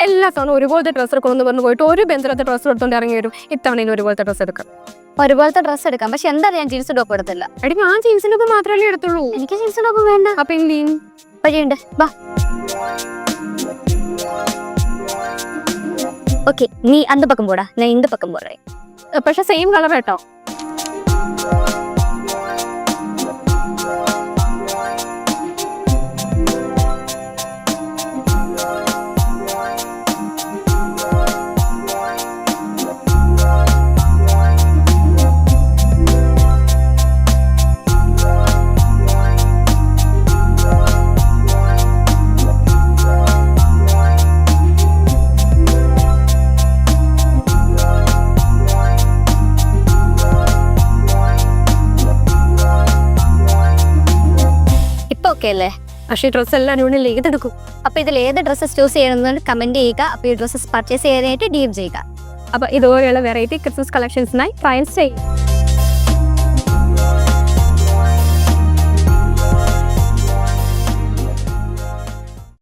എല്ലാ തവണ ഒരുപോലത്തെ ഡ്രസ്സ് എടുക്കണമെന്ന് പറഞ്ഞു പോയിട്ട് ഒരു ബന്ധത്തെ ഡ്രസ്സ് എടുത്തോണ്ട് ഇറങ്ങി വരും. ഇത്തവണ ഇനി ഒരുപോലത്തെ ഡ്രസ്സ് എടുക്കാം. ഒരുപോലത്തെ ഡ്രസ്സ് എടുക്കാം, പക്ഷെ എന്താ ഞാൻ ജീൻസ് ടോപ്പ് എടുത്തില്ല. എടി ഞാൻ ജീൻസിന്റെ ഒപ്പം മാത്രമല്ലേ എടുത്തുള്ളൂ. എനിക്ക് ജീൻസ് ടോപ്പ് വേണ്ട. അപ്പൊ എന്ത് ചെയ്യും? വഴിയുണ്ട്, വാ. ഓക്കെ, നീ അന്ത പക്കം പോടാ, ഞാൻ ഇന്ത പക്കം പോറേ. പക്ഷെ സെയിം കളർ കേട്ടോ. ഓക്കെ അല്ലേ? പക്ഷേ ഡ്രസ്സ് എല്ലാം അനുവിനിൽ ഏതെടുക്കും? അപ്പൊ ഇതിൽ ഏത് ഡ്രസ്സസ് ചൂസ് ചെയ്യണമെന്ന് കമന്റ് ചെയ്യുക. അപ്പൊ ഈ ഡ്രസ്സസ് പർച്ചേസ് ചെയ്യാനായിട്ട് DM ചെയ്യുക. അപ്പൊ ഇതുപോലെയുള്ള വെറൈറ്റി ക്രിസ്മസ് കളക്ഷൻസിനായി ട്രയൽസ് ചെയ്യും.